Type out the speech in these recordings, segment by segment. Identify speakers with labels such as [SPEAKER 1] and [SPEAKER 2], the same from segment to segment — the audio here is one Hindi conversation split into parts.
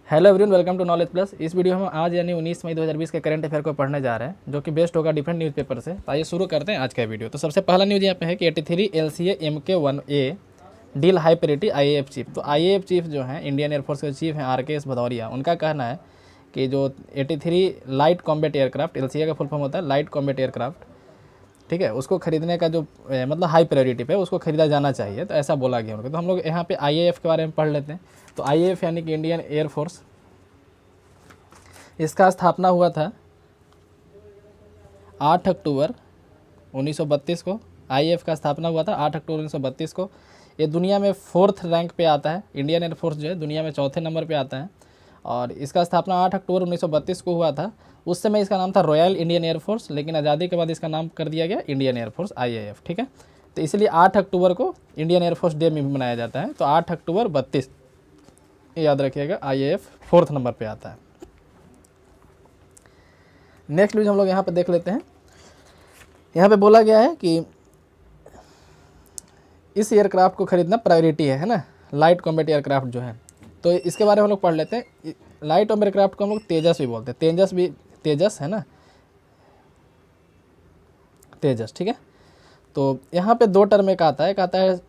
[SPEAKER 1] Hello everyone, welcome to knowledge plus. इस वीडियो में हम आज यानी 19 मई 2020 के करंट अफेयर को पढ़ने जा रहे हैं, जो कि बेस्ट होगा डिफरेंट न्यूज़पेपर से। तो आइए शुरू करते हैं आज का वीडियो। तो सबसे पहला न्यूज़ यहाँ पे है कि 83 LCA MK1A deal high priority IAF chief. तो IAF चीफ जो है इंडियन एयरफोर्स के चीफ हैं RKS भदौरिया। उनका कहना है कि जो 83 लाइट कॉम्बैट एयरक्राफ्ट, LCA का फुल फॉर्म होता है लाइट कॉम्बैट एयरक्राफ्ट, ठीक है, उसको खरीदने का जो मतलब हाई प्रायोरिटी पे उसको खरीदा जाना चाहिए। तो ऐसा बोला गया उनको। तो हम लोग यहाँ पे IAF के बारे में पढ़ लेते हैं। तो IAF यानी कि इंडियन एयरफोर्स, इसका स्थापना हुआ था 8 अक्टूबर 1932 को। IAF का स्थापना हुआ था 8 अक्टूबर 1932 को। ये दुनिया में 4th रैंक पे आता है। इंडियन एयरफोर्स जो है दुनिया में 4थे नंबर पे आता है और इसका स्थापना 8 अक्टूबर 1932 को हुआ था। उस समय इसका नाम था रॉयल इंडियन एयरफोर्स, लेकिन आज़ादी के बाद इसका नाम कर दिया गया इंडियन एयरफोर्स IAF, ठीक है। तो इसलिए 8 अक्टूबर को इंडियन एयरफोर्स डे में मनाया जाता है। तो 8 अक्टूबर 32 याद रखिएगा, IAF 4th नंबर पर आता है। नेक्स्ट न्यूज़ हम लोग यहाँ पे देख लेते हैं। यहाँ पे बोला गया है कि इस एयरक्राफ्ट को खरीदना प्रायोरिटी है ना, लाइट कॉम्बैट एयरक्राफ्ट जो है। तो इसके बारे में हम लोग पढ़ लेते हैं। लाइट कॉम्बैट एयरक्राफ्ट को हम लोग तेजस भी बोलते हैं। तेजस है ना, तेजस, ठीक है। तो यहाँ पे 2 टर्म एक आता है। एक आता है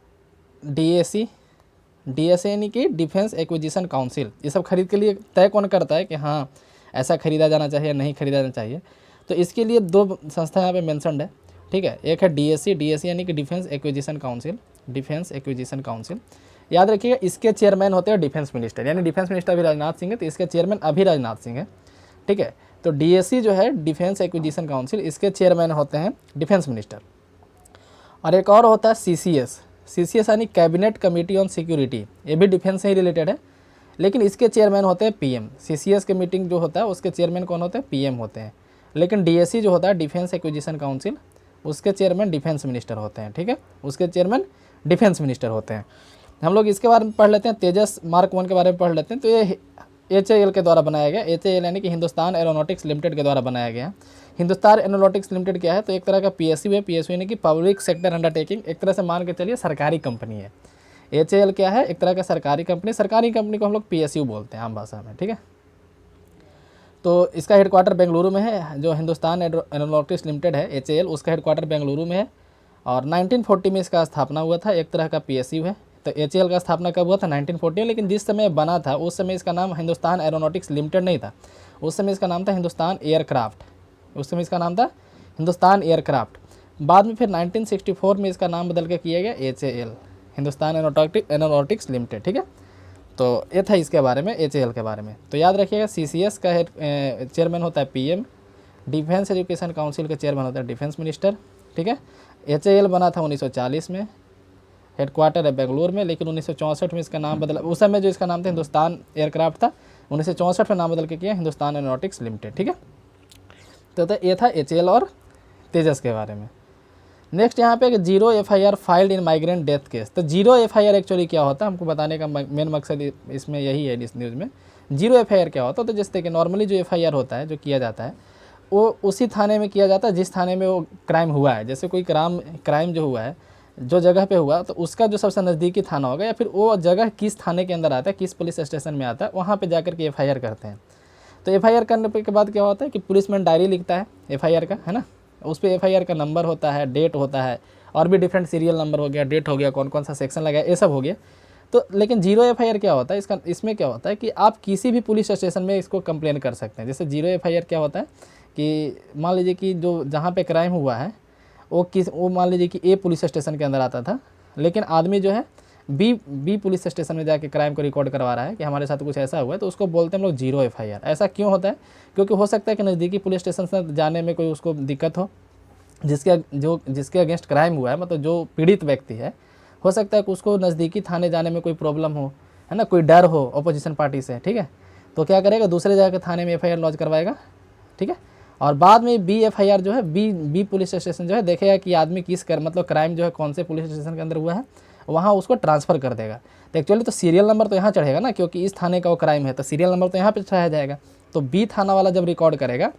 [SPEAKER 1] DAC यानी कि डिफेंस एक्विजिशन काउंसिल। ये सब खरीद के लिए तय कौन करता है कि हाँ ऐसा खरीदा जाना चाहिए, नहीं खरीदा जाना चाहिए। तो इसके लिए 2 संस्था यहाँ पे मेंशन्ड है, ठीक है। एक है DAC यानी कि डिफेंस एक्विजिशन काउंसिल। याद रखिएगा, इसके चेयरमैन होते हैं डिफेंस मिनिस्टर, यानी डिफेंस मिनिस्टर अभी राजनाथ सिंह है, तो इसके चेयरमैन अभी राजनाथ सिंह है, ठीक है। तो DAC जो है डिफेंस एक्विजिशन काउंसिल, इसके चेयरमैन होते हैं डिफेंस मिनिस्टर। और एक और होता है CCS यानी कैबिनेट कमेटी ऑन सिक्योरिटी। ये भी डिफेंस से ही रिलेटेड है, लेकिन इसके चेयरमैन होते हैं PM। CCS के मीटिंग जो होता है उसके चेयरमैन कौन होते हैं? PM होते हैं। लेकिन DAC जो होता है डिफेंस एक्विजिशन काउंसिल, उसके चेयरमैन डिफेंस मिनिस्टर होते हैं, ठीक है। उसके चेयरमैन डिफेंस मिनिस्टर होते हैं। हम लोग इसके बारे में पढ़ लेते हैं। तेजस Mark 1 के बारे में पढ़ लेते हैं। तो ये HAL के द्वारा बनाया गया। HAL यानी कि हिंदुस्तान एरोनॉटिक्स लिमिटेड के द्वारा बनाया गया। हिंदुस्तान एरोनॉटिक्स लिमिटेड क्या है? तो एक तरह का PSU है। PSU यानी कि पब्लिक सेक्टर अंडरटेकिंग, एक तरह से मान के चलिए सरकारी कंपनी है। HAL क्या है? एक तरह का सरकारी कंपनी को हम लोग PSU बोलते हैं आम भाषा में, ठीक है। तो इसका हेडक्वार्टर बेंगलुरु में है। जो हिंदुस्तान एरोनॉटिक्स लिमिटेड है HAL, उसका हेडक्वार्टर बेंगलुरु में है और 1940 में इसका स्थापना हुआ था। एक तरह का PSU है। तो HAL का स्थापना कब हुआ था? 1940 में। लेकिन जिस समय बना था उस समय इसका नाम हिंदुस्तान एरोनॉटिक्स लिमिटेड नहीं था, उस समय इसका नाम था हिंदुस्तान एयरक्राफ्ट। बाद में फिर 1964 में इसका नाम बदल के किया गया HAL, हिंदुस्तान एरोनॉटिक्स लिमिटेड, ठीक है। तो ये था इसके बारे में, HAL के बारे में। तो याद रखिएगा, CCS का चेयरमैन होता है PM, डिफेंस एजुकेशन काउंसिल के चेयरमैन होता है डिफेंस मिनिस्टर, ठीक है। HAL बना था 1940 में, हेडक्वार्टर है बेंगलुरु में, लेकिन 1964 में इसका नाम बदला। उस समय जो इसका नाम था हिंदुस्तान एयरक्राफ्ट था, 1964 में नाम बदल के किया हिंदुस्तान एरोनॉटिक्स लिमिटेड, ठीक है। तो ये था HAL और तेजस के बारे में। नेक्स्ट यहाँ पे 0 FIR filed in migrant death case. तो 0 FIR एक्चुअली क्या होता है, हमको बताने का मेन मकसद इसमें यही है इस न्यूज़ में। 0 FIR क्या होता है? तो जैसे कि नॉर्मली जो FIR होता है, जो किया जाता है, वो उसी थाने में किया जाता है जिस थाने में वो क्राइम हुआ है। जैसे कोई क्राइम जो हुआ है जो जगह पे हुआ, तो उसका जो सबसे नज़दीकी थाना होगा या फिर वो जगह किस थाने के अंदर आता है, किस पुलिस स्टेशन में आता है, वहाँ पे जाकर के FIR करते हैं। तो FIR करने के बाद क्या होता है कि पुलिसमैन डायरी लिखता है FIR का, है ना। उस पर FIR का नंबर होता है, डेट होता है, और भी डिफरेंट सीरियल नंबर हो गया, डेट हो गया, कौन कौन सा सेक्शन लगा, ये सब हो गया। तो लेकिन 0 FIR क्या होता है? इसमें क्या होता है कि आप किसी भी पुलिस स्टेशन में इसको कंप्लेन कर सकते हैं। जैसे 0 FIR क्या होता है कि मान लीजिए कि जो जहाँ पे क्राइम हुआ है वो मान लीजिए कि A पुलिस स्टेशन के अंदर आता था, लेकिन आदमी जो है बी पुलिस स्टेशन में जाके क्राइम को रिकॉर्ड करवा रहा है कि हमारे साथ कुछ ऐसा हुआ है, तो उसको बोलते हैं हम लोग 0 FIR। ऐसा क्यों होता है? क्योंकि हो सकता है कि नज़दीकी पुलिस स्टेशन से जाने में कोई उसको दिक्कत हो, जिसके अगेंस्ट क्राइम हुआ है, मतलब जो पीड़ित व्यक्ति है, हो सकता है कि उसको नज़दीकी थाने जाने में कोई प्रॉब्लम हो, है ना, कोई डर हो अपोजिशन पार्टी से, ठीक है। तो क्या करेगा? दूसरे जगह थाने में FIR लॉन्च करवाएगा, ठीक है। और बाद में B FIR जो है बी पुलिस स्टेशन जो है देखेगा कि आदमी मतलब क्राइम जो है कौन से पुलिस स्टेशन के अंदर हुआ है, वहाँ उसको ट्रांसफ़र कर देगा। तो एक्चुअली तो सीरियल नंबर तो यहाँ चढ़ेगा ना, क्योंकि इस थाने का वो क्राइम है, तो सीरियल नंबर तो यहाँ पे चढ़ाया जाएगा। तो B थाना वाला जब रिकॉर्ड करेगा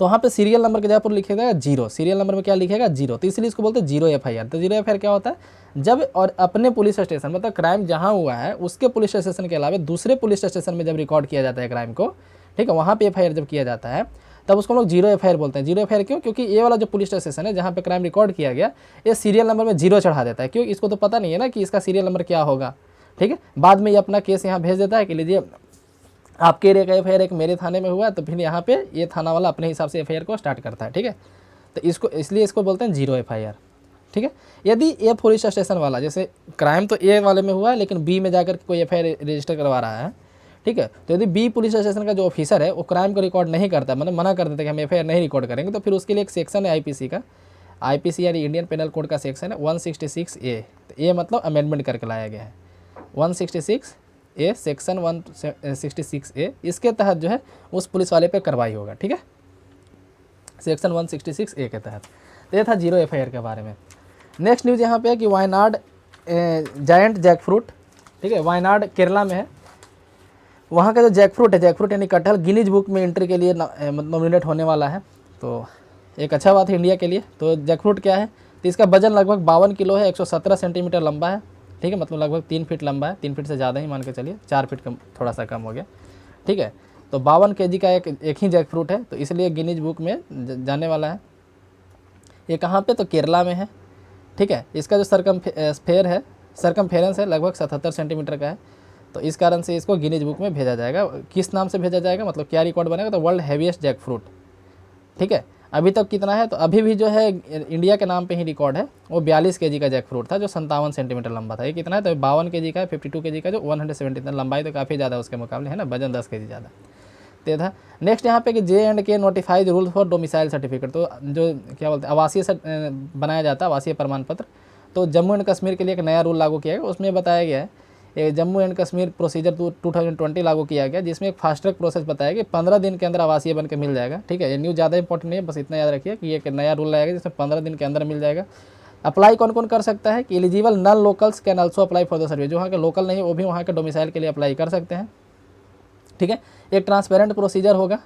[SPEAKER 1] तो वहाँ पे सीरियल नंबर के जगह पर लिखेगा 0, सीरियल नंबर में क्या लिखेगा 0, तो इसलिए इसको बोलते हैं 0 FIR। तो 0 FIR क्या होता है, जब और अपने पुलिस स्टेशन मतलब क्राइम जहाँ हुआ है उसके पुलिस स्टेशन के अलावा दूसरे पुलिस स्टेशन में जब रिकॉर्ड किया जाता है क्राइम को, ठीक है, वहाँ पे FIR जब किया जाता है तब उसको हम लोग 0 FIR बोलते हैं। 0 FIR क्यों, क्योंकि ये वाला जो पुलिस स्टेशन है जहाँ पे क्राइम रिकॉर्ड किया गया, ये सीरियल नंबर में 0 चढ़ा देता है। क्यों, इसको तो पता नहीं है ना कि इसका सीरियल नंबर क्या होगा, ठीक है। बाद में ये अपना केस यहाँ भेज देता है कि लीजिए आपके एरिया का FIR एक मेरे थाने में हुआ है, तो फिर यहाँ पे ये थाना वाला अपने हिसाब से FIR को स्टार्ट करता है, ठीक है। तो इसको इसलिए इसको बोलते हैं 0 FIR, ठीक है। यदि ए पुलिस स्टेशन वाला, जैसे क्राइम तो ए वाले में हुआ है लेकिन बी में जाकर कोई FIR रजिस्टर करवा रहा है, ठीक है, तो यदि बी पुलिस स्टेशन का जो ऑफिसर है वो क्राइम को रिकॉर्ड नहीं करता, मतलब मना कर देता है कि हम FIR नहीं रिकॉर्ड करेंगे, तो फिर उसके लिए एक सेक्शन है IPC का, IPC यानी इंडियन पेनल कोड का सेक्शन है 166A। तो ये मतलब अमेंडमेंट करके लाया गया है 166A, सेक्शन 166A, इसके तहत जो है उस पुलिस वाले पे कार्रवाई होगा, ठीक है, सेक्शन 166A के तहत। तो ये था 0 FIR के बारे में। नेक्स्ट न्यूज़ यहाँ पे है कि वायनाड जायंट जैकफ्रूट, ठीक है, वायनाड केरला में है, वहाँ का जो जैकफ्रूट है, जैकफ्रूट यानी कटहल, गिनीज बुक में एंट्री के लिए नॉमिनेट होने वाला है। तो एक अच्छा बात है इंडिया के लिए। तो जैकफ्रूट क्या है, तो इसका वजन लगभग 52 किलो है, 117 सेंटीमीटर लंबा है, ठीक है, मतलब लगभग 3 फीट लंबा है, 3 फीट से ज़्यादा ही मान के चलिए, 4 फीट कम, थोड़ा सा कम हो गया, ठीक है। तो 52 kg का एक ही जैकफ्रूट है, तो इसलिए गिनीज बुक में जाने वाला है। ये कहाँ पे, तो केरला में है, ठीक है। इसका जो सरकमफेरेंस है लगभग 77 सेंटीमीटर का है, तो इस कारण से इसको गिनीज बुक में भेजा जाएगा। किस नाम से भेजा जाएगा, मतलब क्या रिकॉर्ड बनेगा, तो वर्ल्ड हैवीएस्ट जैकफ्रूट, ठीक है। अभी तक कितना है, तो अभी भी जो है इंडिया के नाम पे ही रिकॉर्ड है, वो 42 kg का जैकफ्रूट था जो 57 सेंटीमीटर लंबा था। ये कितना है, तो 52 kg का है, 52 kg का जो 170 लंबाई, तो काफ़ी ज़्यादा उसके मुकाबले है ना, वजन 10 kg ज़्यादा ते था। नेक्स्ट यहाँ पे कि J&K notifies rule for domicile certificate, तो जो क्या बोलते हैं आवासीय बनाया जाता है आवासीय प्रमाण पत्र, तो जम्मू एंड कश्मीर के लिए एक नया रूल लागू किया गया। उसमें बताया गया है ये जम्मू एंड कश्मीर प्रोसीजर 2020 लागू किया गया, जिसमें एक फास्ट ट्रैक प्रोसेस बताया कि 15 दिन के अंदर आवासीय बन के मिल जाएगा, ठीक है। ये न्यूज़ ज़्यादा इंपॉर्टेंट नहीं है, बस इतना याद रखिए कि ये एक नया रूल लाएगा जिसमें 15 दिन के अंदर मिल जाएगा। अप्लाई कौन कौन कर सकता है, कि eligible non locals can also apply for the service, जो वहाँ के लोकल नहीं वो भी वहाँ के डोमिसाइल के लिए अप्लाई कर सकते हैं, ठीक है। एक ट्रांसपेरेंट प्रोसीजर होगा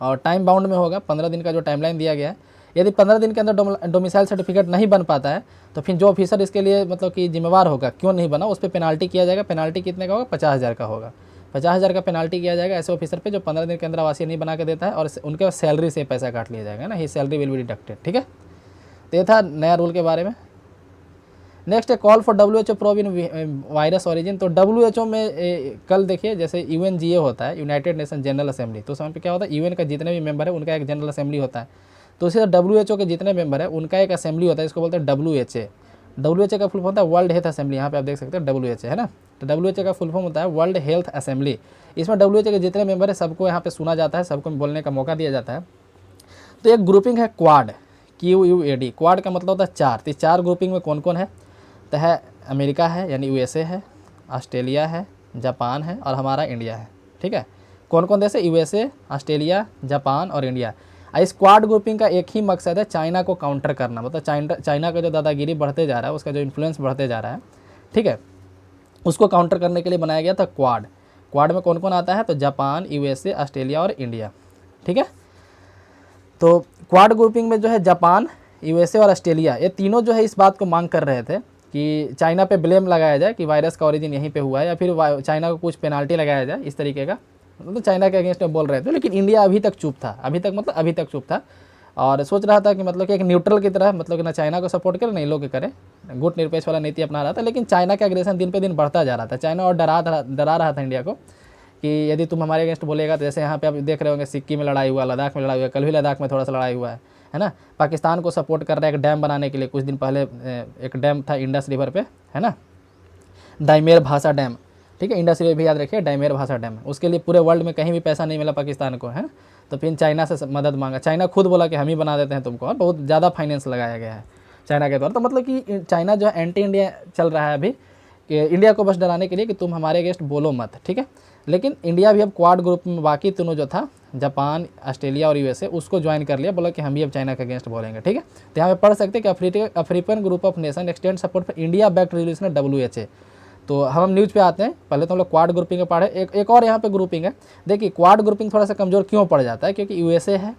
[SPEAKER 1] और टाइम बाउंड में होगा, 15 दिन का जो टाइमलाइन दिया गया है। यदि 15 दिन के अंदर डोमिसाइल सर्टिफिकेट नहीं बन पाता है तो फिर जो ऑफिसर इसके लिए मतलब कि जिम्मेवार होगा, क्यों नहीं बना, उस पर पेनाल्टी किया जाएगा। पेनाल्टी कितने का होगा, 50,000 का होगा, 50,000 का पेनाल्टी किया जाएगा ऐसे ऑफिसर पे जो 15 दिन के अंदर आवासीय नहीं बना के देता है, और उनके सैलरी से पैसा काट लिया जाएगा ना, ही सैलरी विल बी डिडक्टेड, ठीक है। तो ये था नया रूल के बारे में। नेक्स्ट है call for WHO probe in virus origin. तो WHO में कल देखिए जैसे UNGA होता है, यूनाइटेड नेशन जनरल असेंबली, तो समय पे क्या होता है, UN का जितने भी मेंबर है उनका एक जनरल असेंबली होता है, तो उसी तरह WHO के जितने मेंबर है उनका एक असेंबली होता है, इसको बोलते हैं WHA। WHA का फुल फॉर्म होता है वर्ल्ड हेल्थ असेंबली, यहाँ पे आप देख सकते हैं WHA है ना, तो WHO का फुल फॉर्म होता है वर्ल्ड हेल्थ असेंबली। इसमें WHO के जितने मेंबर है सबको यहाँ पे सुना जाता है, सबको बोलने का मौका दिया जाता है। तो एक ग्रुपिंग है क्वाड, QUAD, क्वाड का मतलब होता है 4। तो 4 ग्रुपिंग में कौन कौन है, तो है अमेरिका है यानी USA है, ऑस्ट्रेलिया है, जापान है और हमारा इंडिया है, ठीक है। कौन कौन देश है, USA, ऑस्ट्रेलिया, जापान और इंडिया। इस क्वाड ग्रुपिंग का एक ही मकसद है, चाइना को काउंटर करना, मतलब चाइना का जो दादागिरी बढ़ते जा रहा है, उसका जो इन्फ्लुएंस बढ़ते जा रहा है, ठीक है, उसको काउंटर करने के लिए बनाया गया था क्वाड। क्वाड में कौन कौन आता है, तो जापान, USA, ऑस्ट्रेलिया और इंडिया, ठीक है। तो क्वाड ग्रुपिंग में जो है जापान, USA और ऑस्ट्रेलिया, ये तीनों जो है इस बात को मांग कर रहे थे कि चाइना पे ब्लेम लगाया जाए कि वायरस का ओरिजिन यहीं पे हुआ है, या फिर चाइना को कुछ पेनाल्टी लगाया जाए, इस तरीके का, मतलब चाइना के अगेंस्ट में बोल रहे थे। लेकिन इंडिया अभी तक चुप था, अभी तक चुप था और सोच रहा था कि मतलब कि एक न्यूट्रल की तरह, मतलब कि ना चाइना को सपोर्ट करे ना इन लोग के करे, गुट निरपेक्ष वाला नीति अपना रहा था। लेकिन चाइना का एग्रेशन दिन पे दिन बढ़ता जा रहा था, चाइना और डरा रहा था इंडिया को कि यदि तुम हमारे अगेंस्ट बोलेगा, तो जैसे यहाँ पे आप देख रहे होंगे सिक्किम में लड़ाई हुआ, लद्दाख में लड़ाई हुआ, कल भी लद्दाख में थोड़ा सा लड़ाई हुआ है ना। पाकिस्तान को सपोर्ट कर रहा है एक डैम बनाने के लिए, कुछ दिन पहले एक डैम था इंडस रिवर पे, है ना, डाइमेर भाषा डैम, ठीक है, इंडस रिवर भी याद रखिए, डाइमेर भाषा डैम, उसके लिए पूरे वर्ल्ड में कहीं भी पैसा नहीं मिला पाकिस्तान को, है ना। तो फिर चाइना से मदद मांगा, चाइना खुद बोला कि हम ही बना देते हैं तुमको, और बहुत ज़्यादा फाइनेंस लगाया गया है चाइना के द्वारा। तो मतलब कि चाइना जो है एंटी इंडिया चल रहा है अभी, कि इंडिया को बस डराने के लिए कि तुम हमारे अगेंस्ट बोलो मत, ठीक है। लेकिन इंडिया भी अब क्वाड ग्रुप में बाकी तीनों जो था, जापान, ऑस्ट्रेलिया और USA, उसको ज्वाइन कर लिया, बोला कि हम भी अब चाइना के अगेंस्ट बोलेंगे, ठीक है। तो यहाँ पे पढ़ सकते हैं कि African group of nation extend support for India backed resolution WHA। तो हम न्यूज़ पे आते हैं, पहले तो हम लोग क्वाड ग्रुपिंग में पढ़े, एक और यहाँ पे ग्रुपिंग है। देखिए क्वाड ग्रुपिंग थोड़ा सा कमज़ोर क्यों पड़ जाता है, क्योंकि USA है,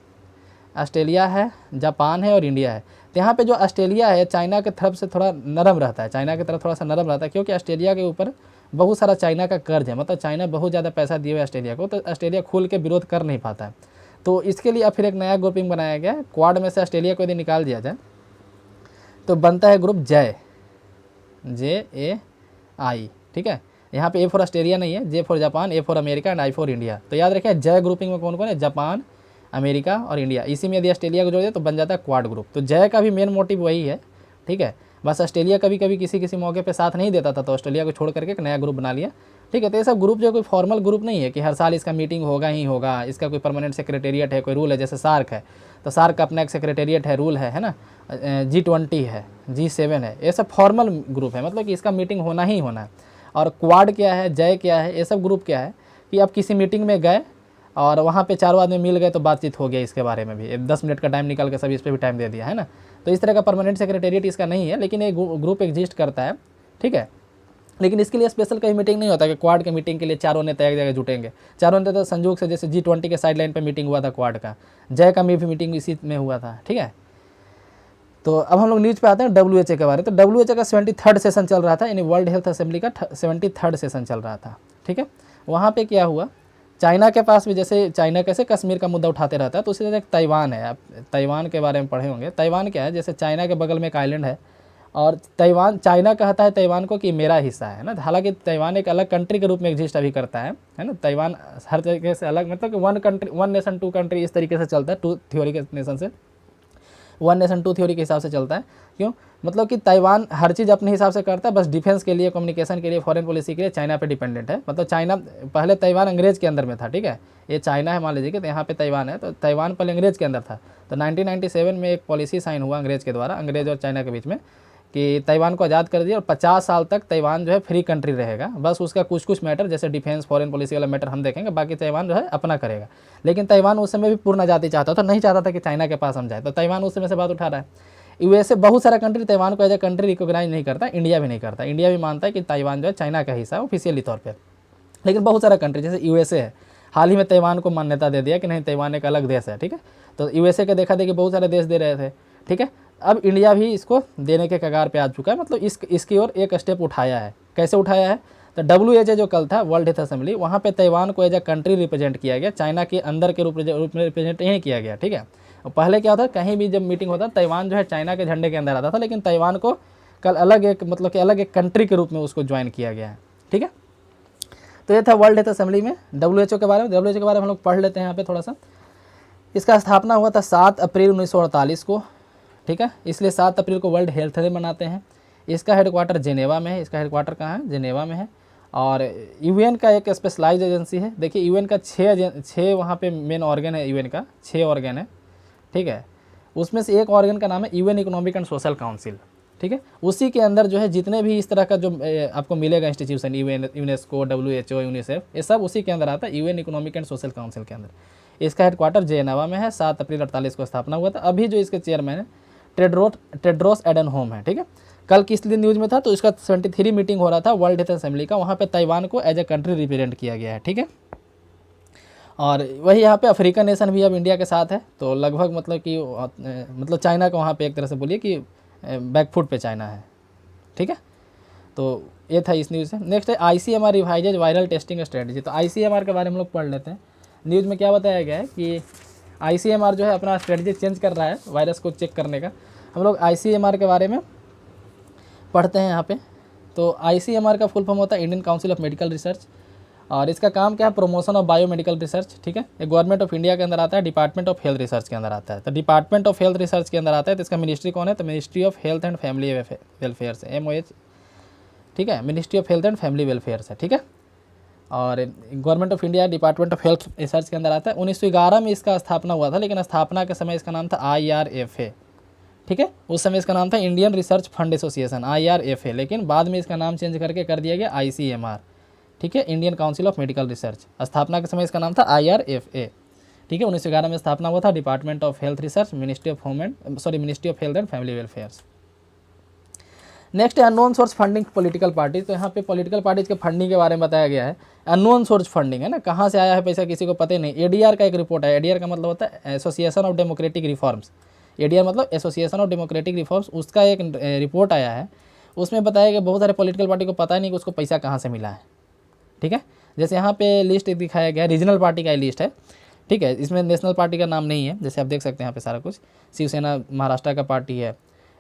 [SPEAKER 1] ऑस्ट्रेलिया है, जापान है और इंडिया है। तो यहाँ पे जो ऑस्ट्रेलिया है चाइना के तरफ से थोड़ा नरम रहता है, चाइना की तरफ थोड़ा सा नरम रहता है, क्योंकि ऑस्ट्रेलिया के ऊपर बहुत सारा चाइना का कर्ज है, मतलब चाइना बहुत ज़्यादा पैसा दिए हुए ऑस्ट्रेलिया को, तो ऑस्ट्रेलिया खुल के विरोध कर नहीं पाता है। तो इसके लिए अब फिर एक नया ग्रुपिंग बनाया गया है। क्वाड में से ऑस्ट्रेलिया को यदि निकाल दिया जाए तो बनता है ग्रुप JAI, ठीक है। यहाँ पे A फॉर ऑस्ट्रेलिया नहीं है, J for Japan, A for America and I for India. तो याद रखें जय ग्रुपिंग में कौन कौन है, जापान, अमेरिका और इंडिया। इसी में यदि ऑस्ट्रेलिया को जोड़ दे तो बन जाता है क्वाड ग्रुप। तो जय का भी मेन मोटिव वही है, ठीक है। बस ऑस्ट्रेलिया कभी कभी किसी किसी मौके पे साथ नहीं देता था, तो ऑस्ट्रेलिया को छोड़ करके एक नया ग्रुप बना लिया, ठीक है। तो ये सब ग्रुप जो कोई फॉर्मल ग्रुप नहीं है कि हर साल इसका मीटिंग होगा ही होगा, इसका कोई परमानेंट सेक्रेटेरिएट है, कोई रूल है। जैसे सार्क है तो सार्क का अपना एक सेक्रेटेरिएट है, रूल है ना। G20 है, G7 है, ये सब फॉर्मल ग्रुप है, मतलब कि इसका मीटिंग होना ही होना है। और क्वाड क्या है, जय क्या है, ये सब ग्रुप क्या है कि आप किसी मीटिंग में गए और वहाँ पे चारों आदमी मिल गए तो बातचीत हो गया इसके बारे में भी, 10 मिनट का टाइम निकाल के सभी इस पर भी टाइम दे दिया है ना। तो इस तरह का परमानेंट सेक्रेटेरिएट इसका नहीं है, लेकिन ये ग्रुप एग्जिस्ट करता है, ठीक है। लेकिन इसके लिए स्पेशल कहीं मीटिंग नहीं होता कि क्वाड के मीटिंग के लिए चारों नेता एक जगह जुटेंगे। चारों नेता तो संयोग से, जैसे G20 के साइड लाइन पर मीटिंग हुआ था क्वाड का, जय का भी मीटिंग इसी में हुआ था, ठीक है। तो अब हम लोग न्यूज़ पे आते हैं WHO के बारे में। तो WHO का 73rd सेशन चल रहा था, यानी वर्ल्ड हेल्थ असेंबली का 73rd सेशन चल रहा था, ठीक है। वहाँ पे क्या हुआ, चाइना के पास भी, जैसे चाइना कैसे कश्मीर का मुद्दा उठाते रहता है, तो उसी तरह एक ताइवान है। आप ताइवान के बारे में पढ़े होंगे। ताइवान क्या है, जैसे चाइना के बगल में एक आइलैंड है और ताइवान, चाइना कहता है ताइवान को कि मेरा हिस्सा है ना। हालांकि ताइवान एक अलग कंट्री के रूप में एग्जिस्ट अभी करता है ना। ताइवान हर तरीके से अलग, मतलब कि one country one nation two country इस तरीके से चलता है, टू थ्योरी के नेशन से, वन नेशन टू थ्योरी के हिसाब से चलता है। क्यों, मतलब कि ताइवान हर चीज़ अपने हिसाब से करता है, बस डिफेंस के लिए, कम्युनिकेशन के लिए, फॉरेन पॉलिसी के लिए चाइना पे डिपेंडेंट है। मतलब चाइना पहले, ताइवान अंग्रेज़ के अंदर में था, ठीक है। ये चाइना है मान लीजिए कि, तो यहाँ पे ताइवान है, तो ताइवान पहले अंग्रेज़ के अंदर था। तो 1997 में एक पॉलिसी साइन हुआ अंग्रेज़ के द्वारा, अंग्रेज़ और चाइना के बीच में, कि ताइवान को आज़ाद कर दिया और 50 साल तक ताइवान जो है फ्री कंट्री रहेगा। बस उसका कुछ कुछ मैटर, जैसे डिफेंस फॉरेन पॉलिसी वाला मैटर हम देखेंगे, बाकी ताइवान जो है अपना करेगा। लेकिन ताइवान उस समय भी पूर्ण आज़ादी चाहता था, नहीं चाहता था कि चाइना के पास हम जाए। तो ताइवान उस समय से बात उठा रहा है। यूएसए, बहुत सारा कंट्री ताइवान को एज ए कंट्री रिकॉग्नाइज नहीं करता, इंडिया भी नहीं करता। इंडिया भी मानता है कि ताइवान जो है चाइना का हिस्सा है ऑफिशियली तौर पर। लेकिन बहुत सारा कंट्री, जैसे यूएसए है, हाल ही में ताइवान को मान्यता दे दिया कि नहीं, ताइवान एक अलग देश है, ठीक है। तो यूएसए के देखा देखी बहुत सारे देश दे रहे थे, ठीक है। अब इंडिया भी इसको देने के कगार पे आ चुका है, मतलब इसकी ओर एक स्टेप उठाया है। कैसे उठाया है, तो WHO जो कल था, वर्ल्ड हेल्थ असेंबली, वहाँ पे ताइवान को एज ए कंट्री रिप्रेजेंट किया गया, चाइना के अंदर के रूप में रिप्रेजेंट नहीं किया गया, ठीक है। और पहले क्या होता, कहीं भी जब मीटिंग होता, ताइवान जो है चाइना के झंडे के अंदर आता था, लेकिन ताइवान को कल अलग एक, मतलब कि अलग एक कंट्री के रूप में उसको ज्वाइन किया गया है, ठीक है। तो ये था वर्ल्ड हेल्थ असेंबली में WHO के बारे में। WHO के बारे में हम लोग पढ़ लेते हैं यहाँ पे थोड़ा सा। इसका स्थापना हुआ था 7 अप्रैल 1948 को, ठीक है। इसलिए 7 अप्रैल को वर्ल्ड हेल्थ डे मनाते हैं। इसका हेडक्वार्टर जेनेवा में है। इसका हेडक्वार्टर कहाँ है, जेनेवा में है। और UN का एक स्पेशलाइज एजेंसी है। देखिए UN का 6 वहाँ पे मेन ऑर्गन है, UN का 6 ऑर्गन है, ठीक है। उसमें से एक ऑर्गन का नाम है UN economic and social council, ठीक है। उसी के अंदर जो है जितने भी इस तरह का जो आपको मिलेगा इंस्टीट्यूशन, यूनेस्को, WHO, यूनिसेफ, ये सब उसी के अंदर आता है, UN economic and social council के अंदर। इसका हेडक्वार्टर जेनेवा में है। 7 अप्रैल 48 को स्थापना हुआ था। अभी जो इसके चेयरमैन है टेड्रोस एडनहोम है, ठीक है। कल किस दिन न्यूज़ में था, तो इसका 73 मीटिंग हो रहा था वर्ल्ड हेल्थ असेंबली का। वहाँ पे ताइवान को एज ए कंट्री रिप्रेजेंट किया गया है, ठीक है। और वही यहाँ पे अफ्रीकन नेशन भी अब इंडिया के साथ है। तो लगभग मतलब कि मतलब चाइना का वहाँ पे एक तरह से बोलिए कि बैकफुट पे चाइना है, ठीक है। तो ये था इस न्यूज़ से। नेक्स्ट है ICMR रिवाइजेज वायरल टेस्टिंग स्ट्रेटजी। तो ICMR के बारे में हम लोग पढ़ लेते हैं। न्यूज़ में क्या बताया गया है कि ICMR जो है अपना स्ट्रेटजी चेंज कर रहा है वायरस को चेक करने का। हम लोग ICMR के बारे में पढ़ते हैं यहाँ पे। तो ICMR का फुल फॉर्म होता है Indian council of medical research. और इसका काम क्या है, प्रमोशन ऑफ बायोमेडिकल रिसर्च, ठीक है। ये गवर्नमेंट ऑफ इंडिया के अंदर आता है, डिपार्टमेंट ऑफ हेल्थ रिसर्च के अंदर आता है। तो डिपार्टमेंट ऑफ हेल्थ रिसर्च के अंदर आता है। तो इसका मिनिस्ट्री कौन है, तो ministry of health and family welfare से, MOH, ठीक है। Ministry of health and family welfare से, ठीक है। और government of India department of health research के अंदर आता है। 1911 में इसका स्थापना हुआ था, लेकिन स्थापना के समय इसका नाम था IRFA, ठीक है। उस समय इसका नाम था Indian research fund association, IRFA, लेकिन बाद में इसका नाम चेंज करके कर दिया गया ICMR, ठीक है, Indian council of medical research. स्थापना के समय इसका नाम था IRFA, ठीक है। 1911 में स्थापना हुआ था, department of health research, ministry of health and family welfare. Next है unknown source funding political party. तो यहाँ पे पॉलिटिकल पार्टीज के फंडिंग के बारे में बताया गया है। अननोन सोर्स फंडिंग है ना, कहाँ से आया है पैसा किसी को पता ही नहीं। एडीआर का एक रिपोर्ट है, एडीआर का मतलब होता है association of democratic reforms, ADR मतलब एसोसिएशन ऑफ डेमोक्रेटिक रिफॉर्म्स, उसका एक रिपोर्ट आया है। उसमें बताया कि बहुत सारे पॉलिटिकल पार्टी को पता नहीं कि उसको पैसा कहाँ से मिला है, ठीक है। जैसे यहाँ पे लिस्ट दिखाया गया, रीजनल पार्टी का लिस्ट है, ठीक है। इसमें नेशनल पार्टी का नाम नहीं है, जैसे आप देख सकते हैं यहाँ पे सारा कुछ। शिवसेना महाराष्ट्र का पार्टी है,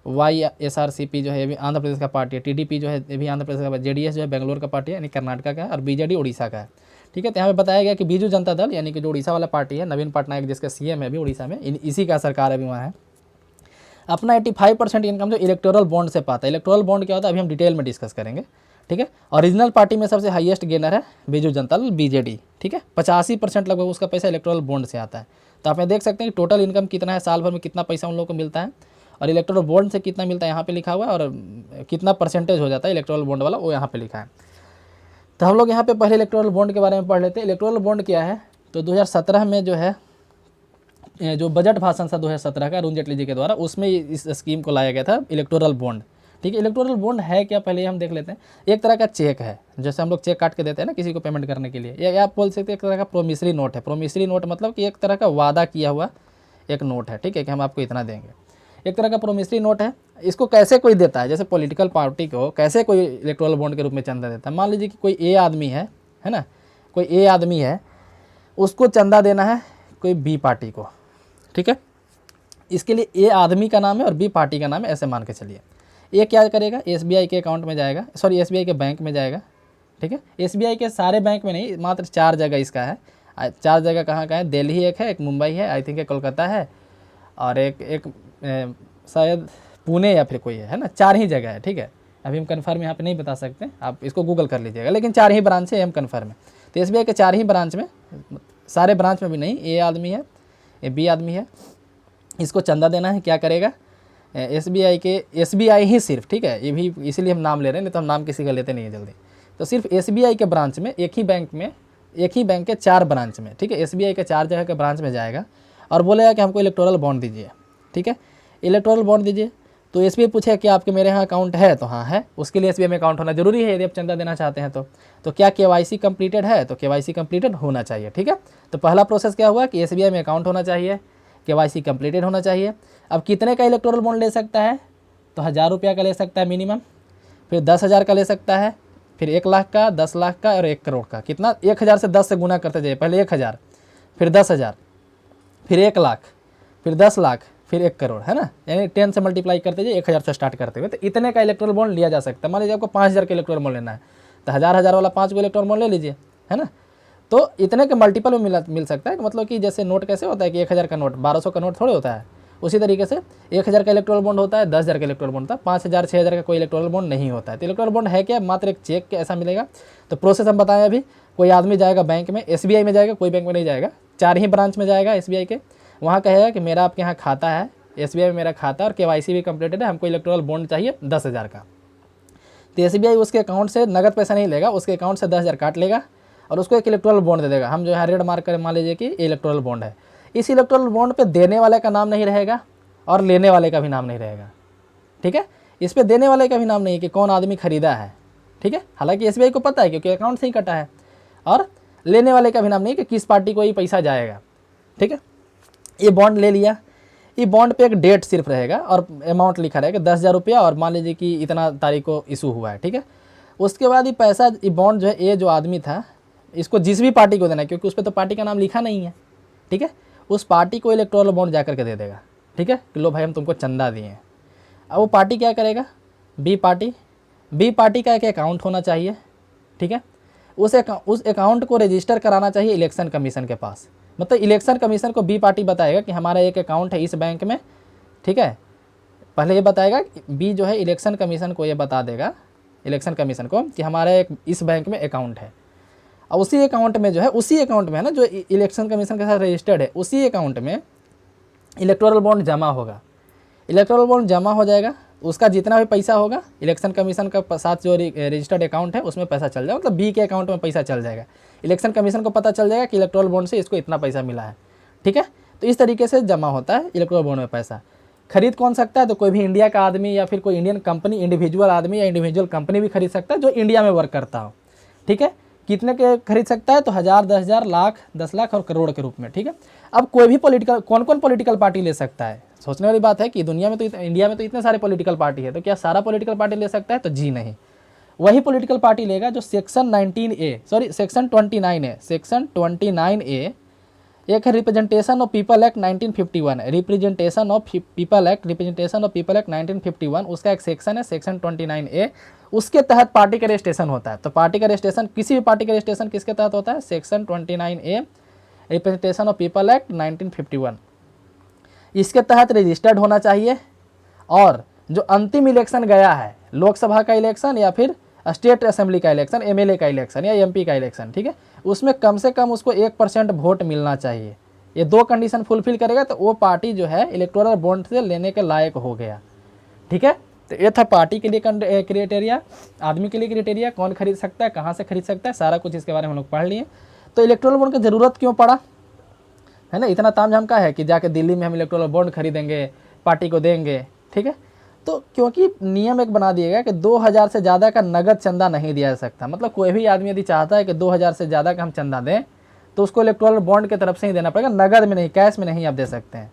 [SPEAKER 1] YSRCP जो है ये भी आंध्र प्रदेश का पार्टी है, TDP जो है ये भी आंध्र प्रदेश का, JDS जो है बेंगलोर का पार्टी है यानी कर्नाटक का है, और BJD उड़ीसा का है, ठीक है। तो यहाँ पे बताया गया कि बीजू जनता दल यानी कि जो उड़ीसा वाला पार्टी है, नवीन पटनायक जिसका CM है अभी उड़ीसा में, इसी का सरकार अभी वहाँ है, अपना 85% इनकम जो इलेक्टोरल बॉन्ड से पाता है। इलेक्टोरल बॉन्ड क्या होता है अभी हम डिटेल में डिस्कस करेंगे, ठीक है। ओरिजिनल पार्टी में सबसे हाईएस्ट गेनर है बीजू जनता दल BJD, ठीक है। 85% लगभग उसका पैसा इलेक्टोरल बॉन्ड से आता है। तो आप देख सकते हैं कि टोटल इनकम कितना है, साल भर में कितना पैसा उन लोगों को मिलता है, और इलेक्टोरल बॉन्ड से कितना मिलता है यहाँ पे लिखा हुआ है, और कितना परसेंटेज हो जाता है इलेक्टोरल बॉन्ड वाला वो यहाँ पे लिखा है। तो हम लोग यहाँ पे पहले इलेक्टोरल बॉन्ड के बारे में पढ़ लेते हैं। इलेक्टोरल बॉन्ड क्या है, तो 2017 में जो है जो बजट भाषण था 2017 का अरुण जेटली जी के द्वारा, उसमें इस स्कीम को लाया गया था इलेक्टोरल बॉन्ड, ठीक है। इलेक्टोरल बॉन्ड है क्या, पहले हम देख लेते हैं। एक तरह का चेक है, जैसे हम लोग चेक काट के देते हैं ना किसी को पेमेंट करने के लिए, या आप बोल सकते हैं एक तरह का प्रोमिसरी नोट है। प्रोमिसरी नोट मतलब कि एक तरह का वादा किया हुआ एक नोट है, ठीक है, कि हम आपको इतना देंगे, एक तरह का प्रोमिसरी नोट है। इसको कैसे कोई देता है, जैसे पॉलिटिकल पार्टी को कैसे कोई इलेक्टोरल बॉन्ड के रूप में चंदा देता है। मान लीजिए कि कोई ए आदमी है ना, कोई ए आदमी है, उसको चंदा देना है कोई बी पार्टी को, ठीक है। इसके लिए ए आदमी का नाम है और बी पार्टी का नाम है, ऐसे मान के चलिए। ये क्या करेगा, SBI के अकाउंट में जाएगा, सॉरी SBI के बैंक में जाएगा, ठीक है। SBI के सारे बैंक में नहीं, मात्र 4 जगह इसका है। 4 जगह कहाँ का है, दिल्ली एक है, एक मुंबई है, आई थिंक कोलकाता है, और एक शायद पुणे या फिर कोई है ना, 4 ही जगह है, ठीक है। अभी हम कन्फर्म यहाँ पे नहीं बता सकते, आप इसको गूगल कर लीजिएगा, लेकिन 4 ही ब्रांच है, हम कन्फर्म है। तो SBI के 4 ही ब्रांच में, सारे ब्रांच में भी नहीं, ए आदमी है, ए बी आदमी है, इसको चंदा देना है। क्या करेगा, SBI ही सिर्फ, ठीक है, ये भी इसीलिए हम नाम ले रहे हैं, नहीं तो हम नाम किसी का लेते नहीं है जल्दी। तो सिर्फ SBI के ब्रांच में, एक ही बैंक के 4 ब्रांच में, ठीक है, SBI के 4 जगह के ब्रांच में जाएगा और बोलेगा कि हमको इलेक्टोरल बॉन्ड दीजिए, ठीक है, इलेक्टोरल बॉन्ड दीजिए। तो SBI पूछे कि आपके मेरे यहाँ अकाउंट है, तो हाँ है, उसके लिए SBI में अकाउंट होना जरूरी है यदि आप चंदा देना चाहते हैं तो क्या KYC कंप्लीटेड है, तो KYC कंप्लीटेड होना चाहिए, ठीक है। तो पहला प्रोसेस क्या हुआ कि SBI में अकाउंट होना चाहिए, KYC कंप्लीटेड होना चाहिए। अब कितने का इलेक्टोरल बॉन्ड ले सकता है, तो 1000 रुपया का ले सकता है मिनिमम, फिर 10,000 का ले सकता है, फिर 1 लाख का, 10 लाख का और 1 करोड़ का। कितना, 1000 से 10 से गुना करते जाइए, पहले 1000, फिर 10,000, फिर 1 लाख, फिर 10 लाख, फिर 1 करोड़, है ना, यानी 10 से मल्टीप्लाई करते जाइए 1000 से स्टार्ट करते हुए। तो इतने का इलेक्टोरल बॉन्ड लिया जा सकता है। मान लीजिए आपको 5000 का इलेक्टोरल बॉन्ड लेना है, तो 1000 वाला 5 को इलेक्टोरल बॉन्ड ले लीजिए, है ना। तो इतने के मल्टीपल में मिल सकता है, मतलब कि जैसे नोट कैसे होता है कि 1000 का नोट 1200 का नोट थोड़े होता है, उसी तरीके से 1000 का इलेक्टोरल बॉन्ड होता है, 10,000 का इलेक्टोरल बॉन्ड होता है, 5000 6000 का कोई इलेक्टोरल बॉन्ड नहीं होता है। तो इलेक्टोरल बॉन्ड है क्या, मात्र एक चेक के ऐसा मिलेगा। तो प्रोसेस हम बताएं, अभी कोई आदमी जाएगा बैंक में, SBI में जाएगा, कोई बैंक में नहीं जाएगा, 4 ही ब्रांच में जाएगा SBI के, वहाँ कहेगा कि मेरा आपके यहाँ खाता है, SBI में मेरा खाता और KYC भी कंप्लीटेड है, हमको इलेक्टोरल बॉन्ड चाहिए 10,000 का। तो SBI उसके अकाउंट से नगद पैसा नहीं लेगा, उसके अकाउंट से 10,000 काट लेगा और उसको एक इलेक्टोरल बॉन्ड दे देगा। हम जो है रेड मार्क कर मान लीजिए कि इलेक्टोरल बॉन्ड है। इस इलेक्टोरल बॉन्ड पे देने वाले का नाम नहीं रहेगा और लेने वाले का भी नाम नहीं रहेगा, ठीक है। इस पे देने वाले का भी नाम नहीं कि कौन आदमी खरीदा है, ठीक है, हालांकि SBI को पता है क्योंकि अकाउंट से ही कटा है, और लेने वाले का भी नाम नहीं कि किस पार्टी को ये पैसा जाएगा, ठीक है। ये बॉन्ड ले लिया, ये बॉन्ड पे एक डेट सिर्फ रहेगा और अमाउंट लिखा रहेगा 10,000 रुपया, और मान लीजिए कि इतना तारीख को इशू हुआ है, ठीक है। उसके बाद ये पैसा, ये बॉन्ड जो है, ये जो आदमी था, इसको जिस भी पार्टी को देना है, क्योंकि उस पर तो पार्टी का नाम लिखा नहीं है, ठीक है, उस पार्टी को इलेक्टोरल बॉन्ड जा करके दे देगा, ठीक है, कि लो भाई हम तुमको चंदा दिए हैं। अब वो पार्टी क्या करेगा, बी पार्टी का एक अकाउंट होना चाहिए, ठीक है। उस अकाउंट को रजिस्टर कराना चाहिए इलेक्शन कमीशन के पास। मतलब इलेक्शन कमीशन को बी पार्टी बताएगा कि हमारा एक अकाउंट है इस बैंक में, ठीक है, पहले ये बताएगा, बी जो है इलेक्शन कमीशन को ये बता देगा, इलेक्शन कमीशन को, कि हमारा एक इस बैंक में अकाउंट है। और उसी अकाउंट में जो है, उसी अकाउंट में है ना जो इलेक्शन कमीशन के साथ रजिस्टर्ड है, उसी अकाउंट में इलेक्टोरल बॉन्ड जमा होगा। इलेक्टोरल बॉन्ड जमा हो जाएगा, उसका जितना भी पैसा होगा इलेक्शन कमीशन का साथ जो रजिस्टर्ड अकाउंट है उसमें पैसा चल जाएगा, मतलब बी के अकाउंट में पैसा चल जाएगा। इलेक्शन कमीशन को पता चल जाएगा कि इलेक्टोरल बॉन्ड से इसको इतना पैसा मिला है, ठीक है। तो इस तरीके से जमा होता है इलेक्टोरल बॉन्ड में पैसा। खरीद कौन सकता है? तो कोई भी इंडिया का आदमी या फिर कोई इंडियन कंपनी, इंडिविजुअल आदमी या इंडिविजुअल कंपनी भी खरीद सकता है जो इंडिया में वर्क करता हो। ठीक है, कितने के खरीद सकता है? तो 1000, 10,000, लाख, 10 लाख और करोड़ के रूप में। ठीक है, अब कोई भी पॉलिटिकल, कौन कौन पॉलिटिकल पार्टी ले सकता है? सोचने वाली बात है कि दुनिया में तो, इंडिया में तो इतने सारे पॉलिटिकल पार्टी है, तो क्या सारा पॉलिटिकल पार्टी ले सकता है? तो जी नहीं, वही पॉलिटिकल पार्टी लेगा जो section 19A, sorry section 29A, section 29A एक है representation of people act 1951, representation of people act, representation of people act 1951, उसका एक सेक्शन है सेक्शन 29A, उसके तहत पार्टी का रजिस्ट्रेशन होता है। तो पार्टी का रजिस्ट्रेशन, किसी भी पार्टी का रजिस्ट्रेशन किसके तहत होता है? Section 29A, representation of people act 1951, इसके तहत रजिस्टर्ड होना चाहिए। और जो अंतिम इलेक्शन गया है, लोकसभा का इलेक्शन या फिर स्टेट असेंबली का इलेक्शन, एमएलए का इलेक्शन या एमपी का इलेक्शन, ठीक है, उसमें कम से कम उसको 1% वोट मिलना चाहिए। ये दो कंडीशन फुलफिल करेगा तो वो पार्टी जो है इलेक्टोरल बॉन्ड से लेने के लायक हो गया। ठीक है, तो ये था पार्टी के लिए क्राइटेरिया, आदमी के लिए क्राइटेरिया, कौन खरीद सकता है, कहाँ से खरीद सकता है, सारा कुछ इसके बारे में हम लोग पढ़ लिए। तो इलेक्टोरल बॉन्ड की ज़रूरत क्यों पड़ा, है ना, इतना तामझाम का है कि जाके दिल्ली में हम इलेक्टोरल बॉन्ड खरीदेंगे, पार्टी को देंगे। ठीक है, तो क्योंकि नियम एक बना दिया गया कि 2000 से ज़्यादा का नगद चंदा नहीं दिया जा सकता। मतलब कोई भी आदमी यदि चाहता है कि 2000 से ज़्यादा का हम चंदा दें तो उसको इलेक्टोरल बॉन्ड की तरफ से ही देना पड़ेगा, नगद में नहीं, कैश में नहीं आप दे सकते हैं।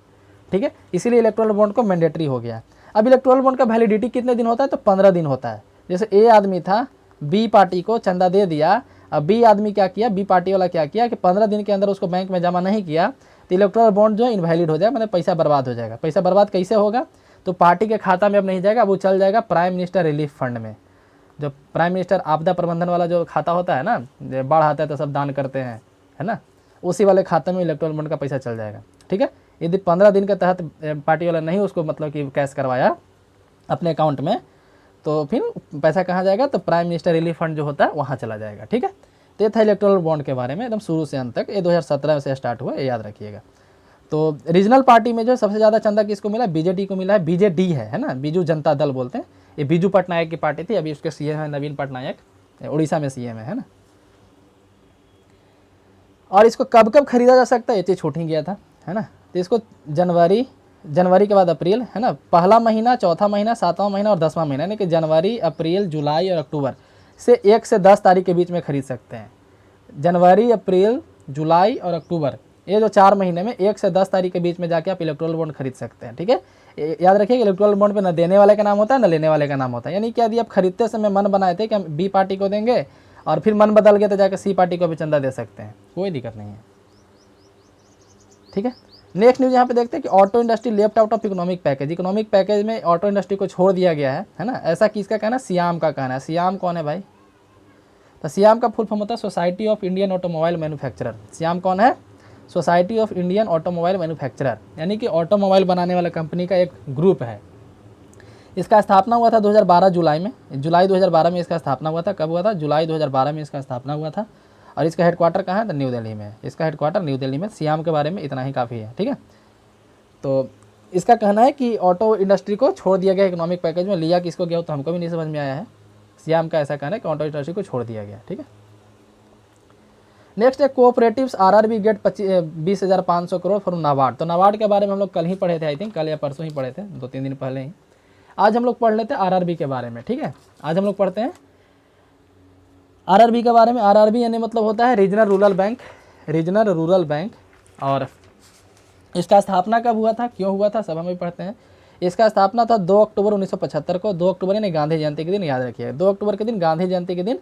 [SPEAKER 1] ठीक है, इसीलिए इलेक्टोरल बॉन्ड को मैंडेटरी हो गया। अब इलेक्टोरल बॉन्ड का वैलिडिटी कितने दिन होता है? तो 15 दिन होता है। जैसे ए आदमी था, बी पार्टी को चंदा दे दिया, अब बी आदमी क्या किया, बी पार्टी वाला क्या किया कि 15 दिन के अंदर उसको बैंक में जमा नहीं किया तो इलेक्टोरल बॉन्ड जो है इनवैलिड हो जाएगा, मतलब पैसा बर्बाद हो जाएगा। पैसा बर्बाद कैसे होगा? तो पार्टी के खाता में अब नहीं जाएगा, वो चल जाएगा प्राइम मिनिस्टर रिलीफ फंड में। जो प्राइम मिनिस्टर आपदा प्रबंधन वाला जो खाता होता है ना, बाढ़ आता है तो सब दान करते हैं, है ना, उसी वाले खाते में इलेक्टोरल बॉन्ड का पैसा चल जाएगा। ठीक है, यदि 15 दिन के तहत पार्टी वाला नहीं उसको मतलब कि कैश करवाया अपने अकाउंट में तो फिर पैसा कहाँ जाएगा? तो प्राइम मिनिस्टर रिलीफ फंड जो होता है वहाँ चला जाएगा। ठीक है, तो ये था इलेक्टोरल बॉन्ड के बारे में एकदम शुरू से अंत तक। ये 2017 से स्टार्ट हुआ, ये याद रखिएगा। तो रीजनल पार्टी में जो सबसे ज़्यादा चंदा किसको मिला? बीजेडी को मिला है, बीजेडी है ना, बीजू जनता दल बोलते हैं। ये बीजू पटनायक की पार्टी थी, अभी उसके सीएम है नवीन पटनायक, उड़ीसा में सीएम है ना। और इसको कब कब खरीदा जा सकता है, ये चीज़ छूट ही गया था, है ना। तो इसको जनवरी के बाद अप्रैल, है ना, पहला महीना, चौथा महीना, 7वां महीना और 10वां महीना, यानी कि जनवरी, अप्रैल, जुलाई और अक्टूबर से 1 से 10 तारीख के बीच में खरीद सकते हैं। जनवरी, अप्रैल, जुलाई और अक्टूबर, ये जो 4 महीने में 1 से 10 तारीख के बीच में जाके आप इलेक्टोरल बॉन्ड खरीद सकते हैं। ठीक है, याद रखिए इलेक्टोरल बॉन्ड पे न देने वाले का नाम होता है न लेने वाले का नाम होता है। यानी कि यदि आप खरीदते समय मन बनाए थे कि हम बी पार्टी को देंगे और फिर मन बदल गया तो जाकर सी पार्टी को भी चंदा दे सकते हैं, कोई दिक्कत नहीं है। ठीक है, नेक्स्ट न्यूज़ यहाँ पे देखते हैं कि auto industry left out of economic package. Economic package में ऑटो इंडस्ट्री को छोड़ दिया गया है ना। ऐसा किसका कहना है? सियाम का कहना है। सियाम कौन है भाई? तो सियाम का फुल फॉर्म होता है society of Indian automobile manufacturer. SIAM कौन है? Society of Indian automobile manufacturer, यानी कि ऑटोमोबाइल बनाने वाला कंपनी का एक ग्रुप है। इसका स्थापना हुआ था 2012 जुलाई में, जुलाई 2012 में इसका स्थापना हुआ था। कब हुआ था? जुलाई 2012 में इसका स्थापना हुआ था। और इसका हेडक्वार्टर कहाँ है? तो न्यू दिल्ली में। इसका हेडक्वार्टर न्यू दिल्ली में। सियाम के बारे में इतना ही काफ़ी है। ठीक है, तो इसका कहना है कि ऑटो इंडस्ट्री को छोड़ दिया गया इकोनॉमिक पैकेज में। लिया किसको गया तो हमको भी नहीं समझ में आया है। सियाम का ऐसा कहना है कि ऑटो इंडस्ट्री को छोड़ दिया गया। ठीक है, नेक्स्ट है cooperatives RRB get 20,500 crore from NABARD. तो नाबार्ड के बारे में हम लोग कल ही पढ़े थे, आई थिंक कल या परसों ही पढ़े थे, 2-3 दिन पहले ही। आज हम लोग पढ़ लेते हैं आरआरबी के बारे में। ठीक है, आज हम लोग पढ़ते हैं आरआरबी के बारे में। आरआरबी यानी मतलब होता है regional rural bank, regional rural bank. और इसका स्थापना कब हुआ था, क्यों हुआ था, सब हम भी पढ़ते हैं। इसका स्थापना था 2 अक्टूबर 1975 को। 2 अक्टूबर यानी गांधी जयंती के दिन, याद रखिए 2 अक्टूबर के दिन, गांधी जयंती के दिन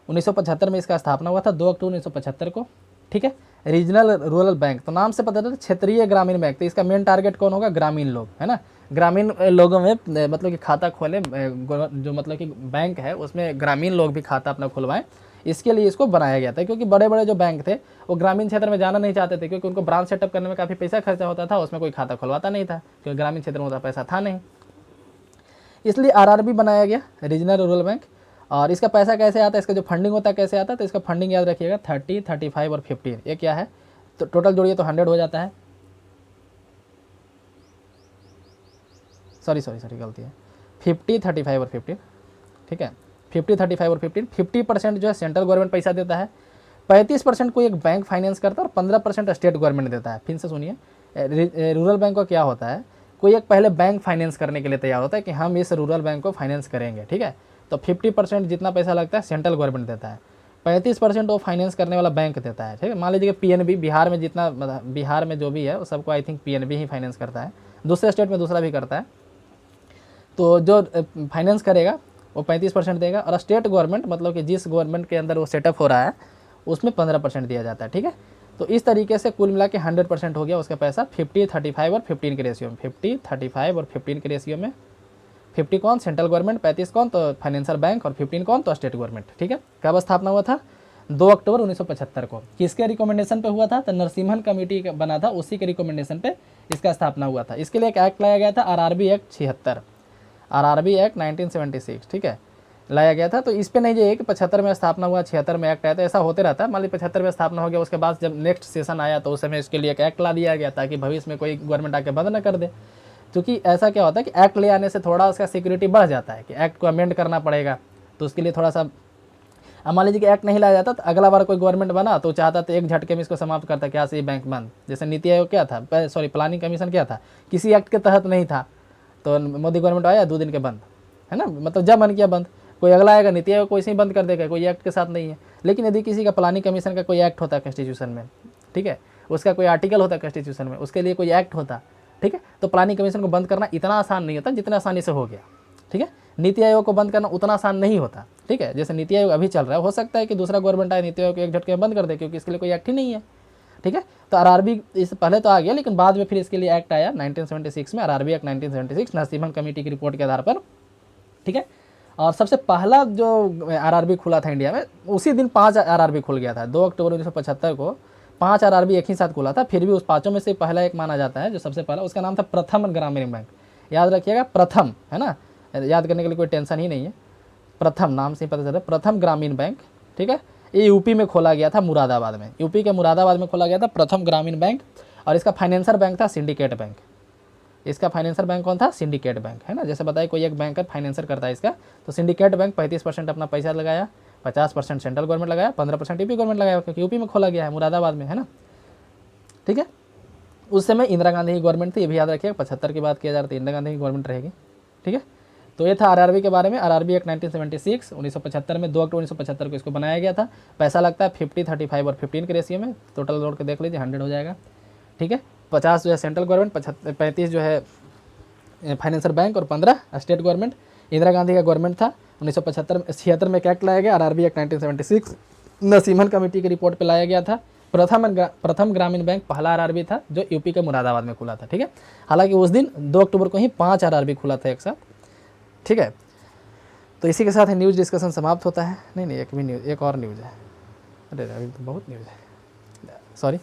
[SPEAKER 1] 1975 में इसका स्थापना हुआ था, 2 अक्टूबर 1975 को। ठीक है, रीजनल रूरल बैंक, तो नाम से पता चलता है क्षेत्रीय ग्रामीण बैंक। तो इसका मेन टारगेट कौन होगा? ग्रामीण लोग, है ना। ग्रामीण लोगों में मतलब कि खाता खोले, जो मतलब कि बैंक है उसमें ग्रामीण लोग भी खाता अपना खुलवाएं, इसके लिए इसको बनाया गया था। क्योंकि बड़े बड़े जो बैंक थे वो ग्रामीण क्षेत्र में जाना नहीं चाहते थे, क्योंकि उनको ब्रांच सेटअप करने में काफ़ी पैसा खर्चा होता था, उसमें कोई खाता खुलवाता नहीं था क्योंकि ग्रामीण क्षेत्र में उतना पैसा था नहीं। इसलिए आरआरबी बनाया गया, रीजनल रूरल बैंक। और इसका पैसा कैसे आता है, इसका जो फंडिंग होता है कैसे आता है? तो इसका फंडिंग याद रखिएगा 30, 35 और 15, ये क्या है तो टोटल जोड़िए तो 100 हो जाता है। सॉरी गलती है, 50, 35 और 15। ठीक है, 50, 35 और 15। 50% जो है सेंट्रल गवर्नमेंट पैसा देता है, 35% कोई एक बैंक फाइनेंस करता है और 15% स्टेट गवर्नमेंट देता है। फिर से सुनिए, रूरल बैंक का क्या होता है, कोई एक पहले बैंक फाइनेंस करने के लिए तैयार होता है कि हम इस रूरल बैंक को फाइनेंस करेंगे, ठीक है। तो 50% जितना पैसा लगता है सेंट्रल गवर्नमेंट देता है, 35% वो फाइनेंस करने वाला बैंक देता है, ठीक है। मान लीजिए कि पीएनबी बिहार में जितना, बिहार में जो भी है वो सबको I think PNB he finance करता है, दूसरे स्टेट में दूसरा भी करता है। तो जो फाइनेंस करेगा वो 35% देगा, और स्टेट गवर्नमेंट मतलब कि जिस गवर्नमेंट के अंदर वो सेटअप हो रहा है उसमें 15% दिया जाता है, ठीक है। तो इस तरीके से कुल मिला के 100% हो गया उसका पैसा 50, 35 और 15 के रेशियो में, 50, 35 और 15 के रेशियो में। 50 कौन, सेंट्रल गवर्नमेंट, 35 कौन तो फाइनेंशियल बैंक, और 15 कौन तो स्टेट गवर्नमेंट, ठीक है। कब स्थापना हुआ था? 2 अक्टूबर 1975 को। किसके रिकमेंडेशन पे हुआ था? तो नरसिम्हन कमेटी बना था, उसी के रिकमेंडेशन पे इसका स्थापना हुआ था। इसके लिए एक एक्ट लाया गया था, आरआरबी एक्ट 76, आरआरबी एक्ट 1976, ठीक है, लाया गया था। तो इस पे नहीं ये कि 75 में स्थापना हुआ, 76 में एक्ट आया, तो ऐसा होते रहता है। मान ली 75 में स्थापना हो गया, उसके बाद जब नेक्स्ट सेशन आया तो उस समय इसके लिए एक एक्ट ला दिया गया ताकि भविष्य में कोई गवर्नमेंट आके बंद न कर दे। क्योंकि ऐसा क्या होता है कि एक्ट ले आने से थोड़ा उसका सिक्योरिटी बढ़ जाता है कि एक्ट को अमेंड करना पड़ेगा, तो उसके लिए थोड़ा सा, अब मान लीजिए कि एक्ट नहीं लाया जाता तो अगला बार कोई गवर्नमेंट बना तो चाहता तो एक झटके में इसको समाप्त करता, क्या से बैंक बंद। जैसे नीति आयोग क्या था, सॉरी प्लानिंग कमीशन क्या था, किसी एक्ट के तहत नहीं था, तो मोदी गवर्नमेंट आया 2 दिन के बंद, है ना, मतलब जब मन किया बंद। कोई अगला आएगा नीति आयोग कोई ही बंद कर देगा, कोई एक्ट के साथ नहीं है। लेकिन यदि किसी का प्लानिंग कमीशन का कोई एक्ट होता है कॉन्स्टिट्यूशन में, ठीक है, उसका कोई आर्टिकल होता है कॉन्स्टिट्यूशन में, उसके लिए कोई एक्ट होता, ठीक है, तो प्लानिंग कमीशन को बंद करना इतना आसान नहीं होता जितना आसानी से हो गया, ठीक है। नीति आयोग को बंद करना उतना आसान नहीं होता, ठीक है। जैसे नीति आयोग अभी चल रहा है, हो सकता है कि दूसरा गवर्नमेंट आए नीति आयोग को एक झटके में बंद कर दे, क्योंकि इसके लिए कोई एक्ट ही नहीं है, ठीक है। तो आरआरबी इस पहले तो आ गया, लेकिन बाद में फिर इसके लिए एक्ट आया 1976 में, आरआरबी एक्ट 1976 नरसिम्हन कमेटी की रिपोर्ट के आधार पर, ठीक है। और सबसे पहला जो आरआरबी खुला था इंडिया में, उसी दिन 5 आरआरबी खुल गया था। 2 अक्टूबर 1975 को 5 आरआरबी एक ही साथ खुला था। फिर भी उस 5 में से पहला एक माना जाता है जो सबसे पहला, उसका नाम था प्रथम ग्रामीण बैंक। याद रखिएगा, प्रथम, है ना, याद करने के लिए कोई टेंशन ही नहीं है। प्रथम नाम से ही पता चला, प्रथम ग्रामीण बैंक, ठीक है। ये यूपी में खोला गया था, मुरादाबाद में, यूपी के मुरादाबाद में खोला गया था प्रथम ग्रामीण बैंक। और इसका फाइनेंसर बैंक था सिंडिकेट बैंक। इसका फाइनेंसर बैंक कौन था? सिंडिकेट बैंक, है ना। जैसे बताइए कोई एक बैंकर फाइनेंसर करता है इसका, तो सिंडिकेट बैंक 35% अपना पैसा लगाया, 50% सेंट्रल गवर्नमेंट लगाया, 15% यूपी गवर्नमेंट लगाया, क्योंकि यूपी में खोला गया है, मुरादाबाद में, है ना, ठीक है। उस समय इंदिरा गांधी की गवर्नमेंट थी, ये भी याद रखिएगा। 75 की बात किया जा रहा था, इंदिरा गांधी की गवर्नमेंट रहेगी, ठीक है। तो ये था आरआरबी के बारे में। आरआरबी एक्ट 1976 1975 में 2 अक्टूबर 1975 को इसको बनाया गया था। पैसा लगता है 50, 35 और 15 के रेशियो में। टोटल जोड़ के देख लीजिए 100 हो जाएगा, ठीक है। 50 जो है सेंट्रल गवर्नमेंट, 35 जो है फाइनेंशियल बैंक, और 15 स्टेट गवर्नमेंट। इंदिरा गांधी का गवर्नमेंट था। 1976 में एक एक्ट लाया गया, आरआरबी एक्ट 1976, नरसिम्हन कमेटी की रिपोर्ट पे लाया गया था। प्रथम ग्रामीण बैंक पहला आरआरबी था जो यूपी के मुरादाबाद में खुला था, ठीक है। हालांकि उस दिन 2 अक्टूबर को ही 5 आरआरबी खुला था एक साथ, ठीक है। तो इसी के साथ न्यूज़ डिस्कशन समाप्त होता है। नहीं, एक और न्यूज़ है, अरे अभी तो बहुत न्यूज़ है, सॉरी।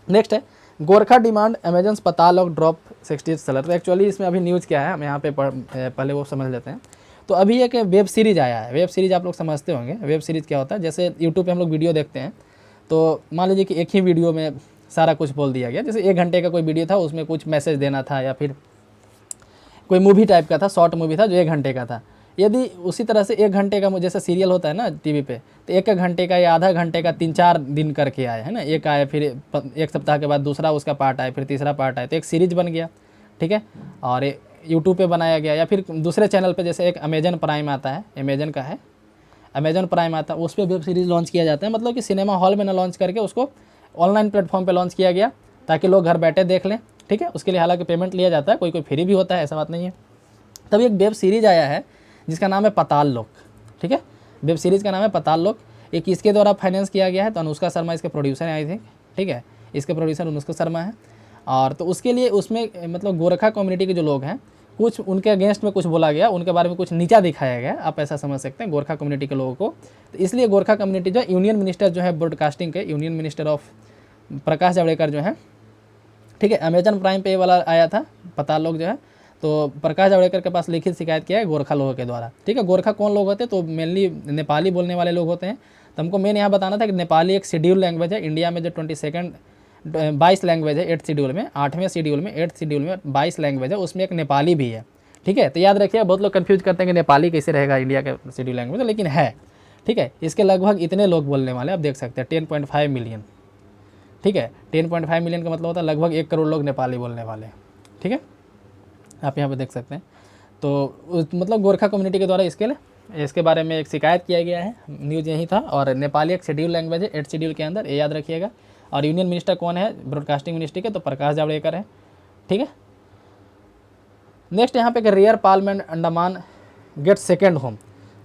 [SPEAKER 1] नेक्स्ट है गोरखा डिमांड अमेजन पता लॉक ड्रॉप 60 सेलर। तो एक्चुअली इसमें अभी न्यूज़ क्या है हम यहाँ पे पहले वो समझ लेते हैं। तो अभी एक वेब सीरीज़ आया है। वेब सीरीज़ आप लोग समझते होंगे, वेब सीरीज़ क्या होता है। जैसे यूट्यूब पे हम लोग वीडियो देखते हैं, तो मान लीजिए कि एक ही वीडियो में सारा कुछ बोल दिया गया। जैसे 1 घंटे का कोई वीडियो था, उसमें कुछ मैसेज देना था, या फिर कोई मूवी टाइप का था, शॉर्ट मूवी था जो 1 घंटे का था। यदि उसी तरह से 1 घंटे का जैसे सीरियल होता है ना टीवी पे, तो 1 घंटे का या आधा घंटे का 3-4 दिन करके आए, है ना। एक आए, फिर 1 सप्ताह के बाद दूसरा उसका पार्ट आए, फिर तीसरा पार्ट आए, तो एक सीरीज बन गया, ठीक है। और यूट्यूब पे बनाया गया, या फिर दूसरे चैनल पे, जैसे एक अमेजन प्राइम आता है, अमेजन का है, अमेजन प्राइम आता है, उस पर वेब सीरीज़ लॉन्च किया जाता है। मतलब कि सिनेमा हॉल में ना लॉन्च करके उसको ऑनलाइन प्लेटफॉर्म पे लॉन्च किया गया, ताकि लोग घर बैठे देख लें, ठीक है। उसके लिए हालांकि पेमेंट लिया जाता है, कोई कोई फ्री भी होता है, ऐसा बात नहीं है। तब एक वेब सीरीज़ आया है जिसका नाम है पाताल लोक, ठीक है। वेब सीरीज़ का नाम है पाताल लोक। ये किसके द्वारा फाइनेंस किया गया है? तो अनुष्का शर्मा इसके प्रोड्यूसर हैं, आई थिंक, ठीक है। इसके प्रोड्यूसर अनुष्का शर्मा है। और तो उसके लिए उसमें मतलब गोरखा कम्युनिटी के जो लोग हैं, कुछ उनके अगेंस्ट में कुछ बोला गया, उनके बारे में कुछ नीचा दिखाया गया, आप ऐसा समझ सकते हैं गोरखा कम्युनिटी के लोगों को। तो इसलिए गोरखा कम्युनिटी जो यूनियन मिनिस्टर जो है ब्रॉडकास्टिंग के, union minister of Prakash Javadekar जो है, ठीक है, अमेजन प्राइम पे वाला आया था पाताल लोक जो है। तो प्रकाश जावड़ेकर के पास लिखित शिकायत किया है गोरखा लोगों के द्वारा, ठीक है। गोरखा कौन लोग होते हैं? तो मेनली नेपाली बोलने वाले लोग होते हैं। तो हमको मेन यहाँ बताना था कि नेपाली एक शेड्यूल लैंग्वेज है। इंडिया में जो 22 लैंग्वेज है 8th शेड्यूल में, 8वें शेड्यूल में, 8th शेड्यूल में 22 लैंग्वेज है, उसमें एक नेपाली भी है, ठीक है। तो याद रखिए, बहुत लोग कन्फ्यूज करते हैं कि नेपाली कैसे रहेगा इंडिया के शेड्यूल लैंग्वेज, लेकिन है, ठीक है। इसके लगभग इतने लोग बोलने वाले, आप देख सकते हैं 10.5 मिलियन, ठीक है। 10.5 मिलियन का मतलब होता है लगभग 1 करोड़ लोग नेपाली बोलने वाले, ठीक है। आप यहाँ पे देख सकते हैं। तो मतलब गोरखा कम्युनिटी के द्वारा इसके बारे में एक शिकायत किया गया है, न्यूज़ यही था। और नेपाली एक शेड्यूल लैंग्वेज है 8 शेड्यूल के अंदर, ये याद रखिएगा। और यूनियन मिनिस्टर कौन है ब्रॉडकास्टिंग मिनिस्ट्री के, तो प्रकाश जावड़ेकर है, ठीक है। नेक्स्ट यहाँ पे rare palm and Andaman get second home.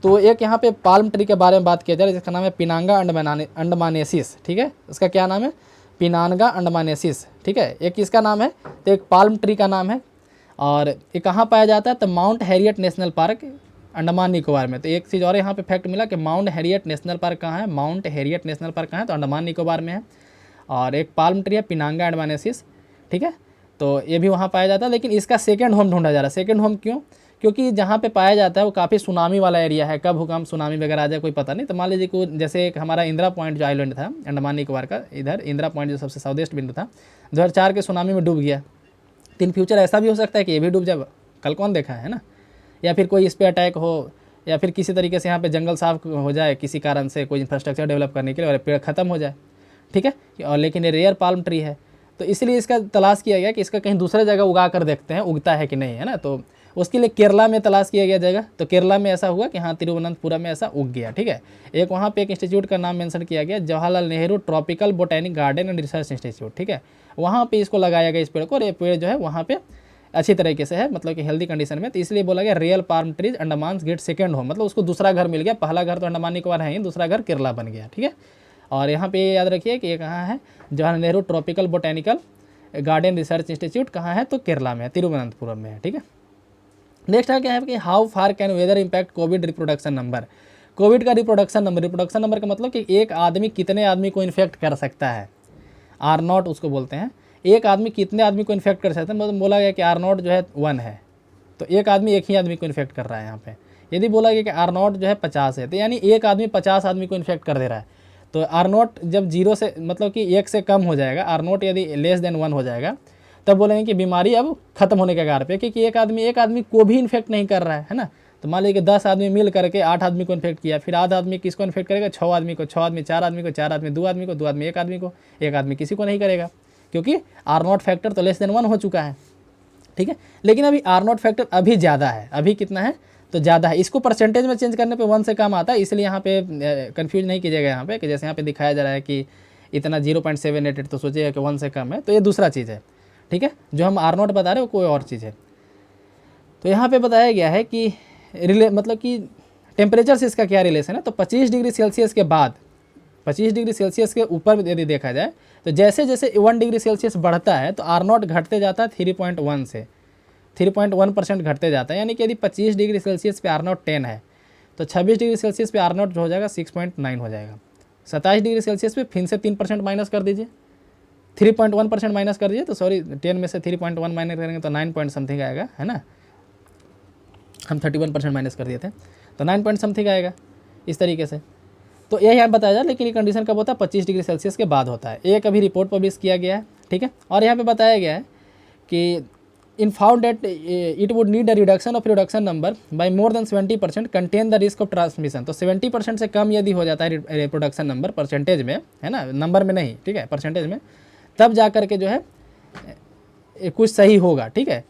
[SPEAKER 1] तो एक यहाँ पे पाल्म ट्री के बारे में बात किया जा रहा है जिसका नाम है पिनांगा अंडमानेसिस, ठीक है। इसका क्या नाम है, पिनांगा अंडमानेसिस, ठीक है। एक इसका नाम है, तो एक पाल्म ट्री का नाम है। और ये कहाँ पाया जाता है, तो mount Harriet national park Andaman Nicobar में। तो एक चीज़ और यहाँ पे फैक्ट मिला कि माउंट हैरियट नेशनल पार्क कहाँ है, माउंट हैरियट नेशनल पार्क कहाँ है, तो अंडमान निकोबार में है। और एक पाल्म ट्री है पिनांगा अंडमानेसिस, ठीक है। तो ये भी वहाँ पाया जाता है, लेकिन इसका सेकेंड होम ढूंढा जा रहा है। सेकेंड होम क्यों, क्योंकि जहाँ पे पाया जाता है वो काफ़ी सुनामी वाला एरिया है, कब भूकंप सुनामी वगैरह आ जाए कोई पता नहीं। तो मान लीजिए को जैसे एक हमारा इंदिरा पॉइंट जो आइलैंड था अंडमान निकोबार का, इधर इंदिरा पॉइंट जो सबसे साउथ ईस्ट बिंदु था 2004 के सुनामी में डूब गया। तो इन फ्यूचर ऐसा भी हो सकता है कि ये भी डूब जाए, कल कौन देखा है ना। या फिर कोई इस पर अटैक हो, या फिर किसी तरीके से यहाँ पे जंगल साफ हो जाए किसी कारण से, कोई इंफ्रास्ट्रक्चर डेवलप करने के लिए, और पेड़ ख़त्म हो जाए, ठीक है। और लेकिन ये रेयर पाल्म ट्री है, तो इसलिए इसका तलाश किया गया कि इसका कहीं दूसरे जगह उगा कर देखते हैं उगता है कि नहीं, है ना। तो उसके लिए केरला में तलाश किया गया जगह। तो केरला में ऐसा हुआ कि हाँ तिरुवनंतपुरम में ऐसा उग गया, ठीक है। एक वहाँ पे एक इंस्टीट्यूट का नाम मेंशन किया गया, Jawaharlal Nehru tropical botanic garden and research institute, ठीक है। वहाँ पे इसको लगाया गया इस पेड़ को, और ये पेड़ जो है वहाँ पे अच्छी तरीके से है, मतलब कि हेल्दी कंडीशन में। तो इसलिए बोला गया real palm trees Andaman get second home, मतलब उसको दूसरा घर मिल गया। पहला घर तो अंडमान निकोबार है ही, दूसरा घर केरला बन गया, ठीक है। और यहाँ पे याद रखिए कि ये कहाँ है, Jawaharlal Nehru tropical botanical garden research institute कहाँ है, तो केरला में है, तिरुवनंतपुरम में है, ठीक है। नेक्स्ट है क्या है कि how far can weather impact covid reproduction number. Covid का रिप्रोडक्शन नंबर का मतलब कि एक आदमी कितने आदमी को इन्फेक्ट कर सकता है, R0 उसको बोलते हैं। एक आदमी कितने आदमी को इन्फेक्ट कर सकता है, मतलब बोला गया कि R0 जो है 1 है, तो एक आदमी एक ही आदमी को इन्फेक्ट कर रहा है यहाँ पे। यदि बोला गया कि R0 जो है 50 है, तो यानी एक आदमी 50 आदमी को इन्फेक्ट कर दे रहा है। तो R0 जब 0 से मतलब कि 1 से कम हो जाएगा, R0 यदि लेस देन 1 हो जाएगा, तब बोलेंगे कि बीमारी अब खत्म होने के कगार पे, क्योंकि एक आदमी को भी इन्फेक्ट नहीं कर रहा है ना। तो मान लीजिए कि 10 आदमी मिल करके 8 आदमी को इन्फेक्ट किया, फिर आधा आदमी किसको इन्फेक्ट करेगा, 6 आदमी को, 6 आदमी 4 आदमी को, 4 आदमी 2 आदमी को, 2 आदमी 1 आदमी को, 1 आदमी किसी को नहीं करेगा, क्योंकि R0 फैक्टर तो लेस देन 1 हो चुका है, ठीक है। लेकिन अभी R0 फैक्टर अभी ज़्यादा है, अभी कितना है, तो ज़्यादा है। इसको परसेंटेज में चेंज करने पे 1 से कम आता है, इसलिए यहाँ पे कन्फ्यूज नहीं कीजिएगा यहाँ पे कि जैसे यहाँ पे दिखाया जा रहा है कि इतना 0.788, तो सोचिएगा कि 1 से कम है, तो ये दूसरा चीज़ है, ठीक है। जो हम R0 बता रहे हो कोई और चीज़ है। तो यहाँ पे बताया गया है कि मतलब कि टेम्परेचर से इसका क्या रिलेशन है, तो 25 डिग्री सेल्सियस के बाद, 25 डिग्री सेल्सियस के ऊपर यदि देखा जाए, तो जैसे जैसे 1 डिग्री सेल्सियस बढ़ता है तो R0 घटते जाता है 3.1 से 3.1% घटते जाता है। यानी कि यदि 25 डिग्री सेल्सियस पे R0 10 है, तो 26 डिग्री सेल्सियस पे R0 जो हो जाएगा 6.9 हो जाएगा। 27 डिग्री सेल्सियस पे फिर से 3% माइनस कर दीजिए, 3.1% माइनस कर दीजिए, तो सॉरी 10 में से 3.1 माइनस करेंगे तो 9 पॉइंट समथिंग आएगा, है ना। हम 31% माइनस कर दिए थे, तो 9 पॉइंट समथिंग आएगा इस तरीके से। तो यही आप बताया जाए, लेकिन ये कंडीशन कब होता है, 25 डिग्री सेल्सियस के बाद होता है। एक अभी रिपोर्ट पब्लिश किया गया है, ठीक है। और यहाँ पे बताया गया है कि इन found that it would need a reduction of reduction number by more than 70% contain the risk of transmission. तो 70% से कम यदि हो जाता है रिप्रोडक्शन नंबर परसेंटेज में, है ना, नंबर में नहीं, ठीक है, परसेंटेज में, तब जा कर के जो है कुछ सही होगा, ठीक है।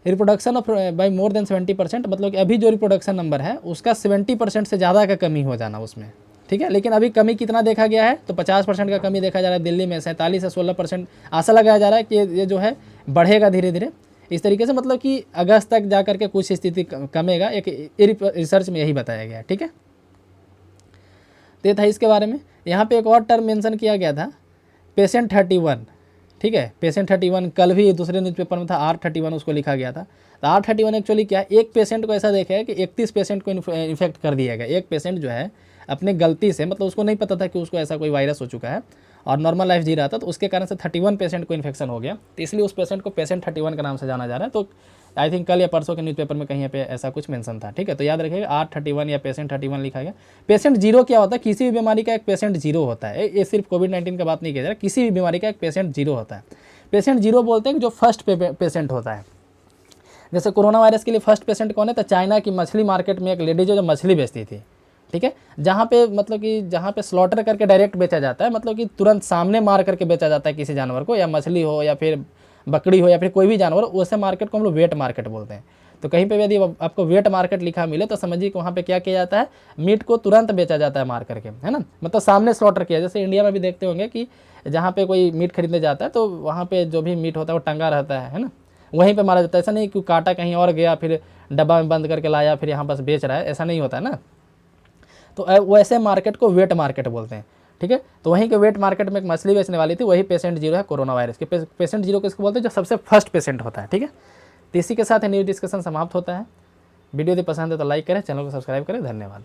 [SPEAKER 1] Reproduction of by more than 70%, मतलब कि अभी जो रिप्रोडक्शन नंबर है उसका 70% से ज़्यादा का कमी हो जाना उसमें, ठीक है। लेकिन अभी कमी कितना देखा गया है, तो 50% का कमी देखा जा रहा है दिल्ली में, 47 से 16% आशा लगाया जा रहा है कि ये जो है बढ़ेगा धीरे धीरे इस तरीके से, मतलब कि अगस्त तक जा करके कुछ स्थिति कमेगा, एक रिसर्च में यही बताया गया है, ठीक है। तो ये था इसके बारे में। यहाँ पे एक और टर्म मेंशन किया गया था, पेशेंट 31, ठीक है। पेशेंट 31 कल भी दूसरे न्यूज़पेपर में था, R31 उसको लिखा गया था। तो R31 एक्चुअली क्या है, एक पेशेंट को ऐसा देखा है कि 31 पेशेंट को इन्फेक्ट कर दिया गया। एक पेशेंट जो है अपने गलती से, मतलब उसको नहीं पता था कि उसको ऐसा कोई वायरस हो चुका है और नॉर्मल लाइफ जी रहा था, तो उसके कारण से 31 पेशेंट को इन्फेक्शन हो गया, तो इसलिए उस पेशेंट को पेशेंट 31 के नाम से जाना जा रहा है। तो आई थिंक कल या परसों के न्यूज़पेपर में कहीं पे ऐसा कुछ मेंशन था, ठीक है। तो याद रखिएगा R31 या पेशेंट 31 लिखा गया। पेशेंट 0 क्या होता है, किसी भी बीमारी का एक पेशेंट 0 होता है। ये सिर्फ कोविड-19 का बात नहीं किया जा रहा, किसी भी बीमारी का एक पेशेंट 0 होता है। पेशेंट 0 बोलते हैं कि जो फर्स्ट पेशेंट होता है। जैसे कोरोना वायरस के लिए फर्स्ट पेशेंट कौन है, तो चाइना की मछली मार्केट में एक लेडी जो मछली बेचती थी, ठीक है, जहाँ पे मतलब कि जहाँ पे स्लॉटर करके डायरेक्ट बेचा जाता है, मतलब कि तुरंत सामने मार करके बेचा जाता है किसी जानवर को, या मछली हो या फिर बकरी हो या फिर कोई भी जानवर, वैसे मार्केट को हम लोग वेट मार्केट बोलते हैं। तो कहीं पे भी यदि आपको वेट मार्केट लिखा मिले तो समझिए कि वहाँ पे क्या किया जाता है, मीट को तुरंत बेचा जाता है मार करके, है ना, मतलब सामने स्लॉटर किया। जैसे इंडिया में भी देखते होंगे कि जहाँ पे कोई मीट खरीदने जाता है तो वहाँ पे जो भी मीट होता है वो टंगा रहता है ना, वहीं पे मारा जाता है। ऐसा नहीं कि काटा कहीं और गया फिर डब्बा में बंद करके लाया फिर यहाँ बस बेच रहा है, ऐसा नहीं होता है ना। तो वैसे मार्केट को वेट मार्केट बोलते हैं, ठीक है। तो वहीं के वेट मार्केट में एक मछली बेचने वाली थी, वही पेशेंट जीरो है कोरोना वायरस के। पेशेंट जीरो किसको बोलते हैं, जो सबसे फर्स्ट पेशेंट होता है, ठीक है। तो इसी के साथ न्यूज़ डिस्कशन समाप्त होता है। वीडियो यदि पसंद है तो लाइक करें, चैनल को सब्सक्राइब करें। धन्यवाद।